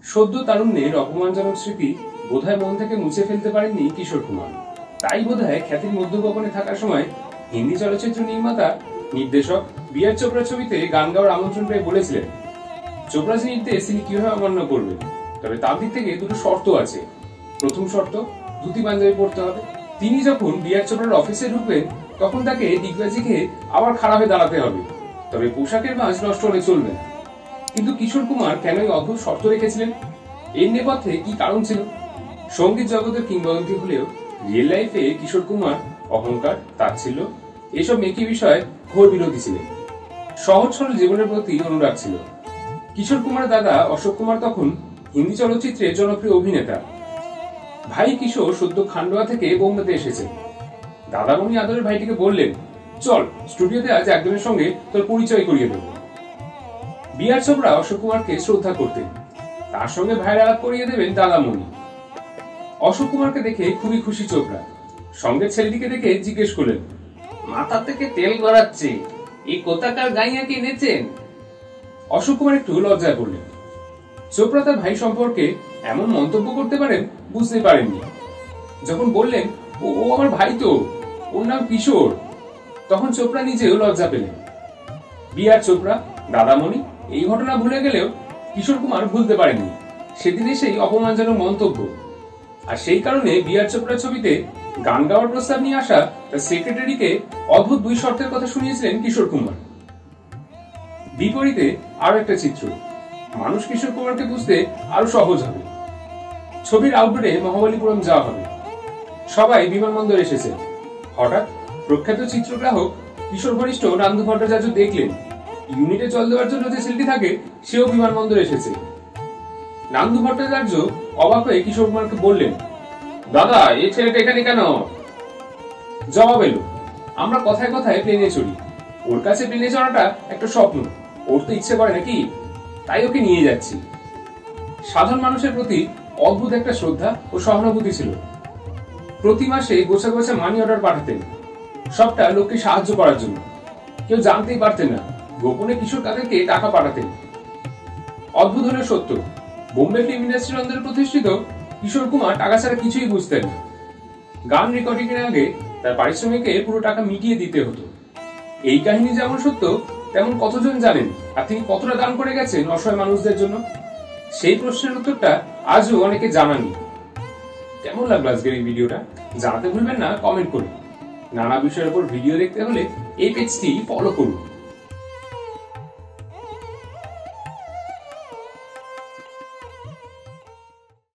সদ্য তারুণ্যের অপমানজনক স্মৃতি বোধহয় মন থেকে মুছে ফেলতে পারেননি কিশোর কুমার। তাই বোধহয় খ্যাতির মধ্যগগনে থাকার সময় হিন্দি চলচ্চিত্র নির্মাতা নির্দেশক বি.আর. চোপড়া ছবিতে গান গাওয়ার আমন্ত্রণ পেয়ে বলেছিলেন, চোপড়াজি নির্দেশ তিনি কিভাবে অমান্য করবেন, তবে তার দিক থেকে দুটো শর্ত আছে। প্রথম শর্ত, ধুতি পাঞ্জাবি পরতে হবে। তিনি যখন বি.আর. চোপড়ার অফিসে ঢুকবেন তখন তাকে ডিগবাজি খেয়ে আবার খাড়া হয়ে দাঁড়াতে হবে, তবে পোশাকের ভাঁজ নষ্ট হলে চলবে না। কিন্তু কিশোর কুমার কেন এই অদ্ভুত শর্ত রেখেছিলেন? এর নেপথ্যে কি কারণ ছিল? সঙ্গীত জগতের কিংবদন্তি হলেও রিয়েল লাইফে কিশোর কুমার অহংকার, তাচ্ছিল্য এসব মেকি বিষয়ে ঘোর বিরোধী ছিলেন। সহজ সরল জীবনের প্রতি অনুরাগ ছিল। কিশোর কুমারের দাদা অশোক কুমার তখন হিন্দি চলচ্চিত্রে জনপ্রিয় অভিনেতা। ভাই কিশোর সদ্য খান্ডোয়া থেকে বোম্বেতে এসেছে। দাদামণি আদরের ভাইটিকে বললেন, চল স্টুডিওতে আজ একজনের সঙ্গে তোর পরিচয় করিয়ে দেব। বি.আর. চোপড়া অশোক কুমারকে শ্রদ্ধা করতেন, তার সঙ্গে ভাইয়ের আলাপ করিয়ে দেবেন দাদামণি। অশোক কুমারকে দেখে খুবই খুশি চোপড়া। সঙ্গে ছেলেটিকে দেখে জিজ্ঞেস করলেন, মাথা থেকে তেল গড়াচ্ছে, এই কোথাকার গাইয়া কি এনেছেন? অশোক কুমার একটু লজ্জায় পড়লেন। চোপড়া তার ভাই সম্পর্কে এমন মন্তব্য করতে পারেন বুঝতে পারেননি। যখন বললেন ও আমার ভাই তো, ওর নাম কিশোর, তখন চোপড়া নিজেও লজ্জা পেলেন। বি.আর. চোপড়া, দাদামণি এই ঘটনা ভুলে গেলেও কিশোর কুমার ভুলতে পারেননি সেদিনে সেই অপমানজনক মন্তব্য। আর সেই কারণে বি.আর. চোপড়া ছবিতে গান গাওয়ার প্রস্তাব নিয়ে আসা তার সেক্রেটারিকে অদ্ভুত দুই শর্তের কথা শুনিয়েছিলেন কিশোর কুমার। বিপরীতে আরো একটা চিত্র, মানুষ কিশোর কুমারকে বুঝতে আরো সহজ হবে। ছবির আউটডোরে মহাবলীপুরম যাওয়া হবে। সবাই বিমানবন্দর এসেছে। হঠাৎ প্রখ্যাত চিত্রগ্রাহক কিশোর ঘনিষ্ঠ নান্দু ভট্টাচার্য দেখলেন ইউনিটে জল দেওয়ার জন্য যে ছেলেটি থাকে সেও বিমানবন্দর এসেছে। নান্দু ভট্টাচার্য অবাক হয়ে কিশোর কুমারকে বললেন, দাদা এই ছেলেটা এখানে কেন? জবাব এলো, আমরা কথায় কথায় প্লেনে চড়ি, ওর কাছে প্লেনে চড়াটা একটা স্বপ্ন, ওর তো ইচ্ছে করে নাকি, তাই ওকে নিয়ে যাচ্ছি। সাধারণ মানুষের প্রতি অদ্ভুত একটা শ্রদ্ধা ও সহানুভূতি ছিল। প্রতি মাসে গোছা গোছা মানি অর্ডার পাঠাতেন, সবটা লোককে সাহায্য করার জন্য। কেউ জানতেই পারতেন না গোপনে কিশোর কাদেরকে টাকা পাঠাতেন। অদ্ভুত হলেও সত্য, বোম্বে ফিল্ম ইন্ডাস্ট্রির অন্দরে প্রতিষ্ঠিত কিশোর কুমার টাকা ছাড়া কিছুই বুঝতেন না। গান রেকর্ডিং এর আগে তার পারিশ্রমিকে পুরো টাকা মিটিয়ে দিতে হতো। এই কাহিনী যেমন সত্য তেমন কতজন জানেন আর তিনি কতটা দান করে গেছেন অসহায় মানুষদের জন্য? সেই প্রশ্নের উত্তরটা আজও অনেকে জানাননি। কেমন লাগলো আজকের এই ভিডিওটা জানাতে ভুলবেন না কমেন্ট করুন। নানা বিষয়ের উপর ভিডিও দেখতে হলে এই পেজটি ফলো করুন।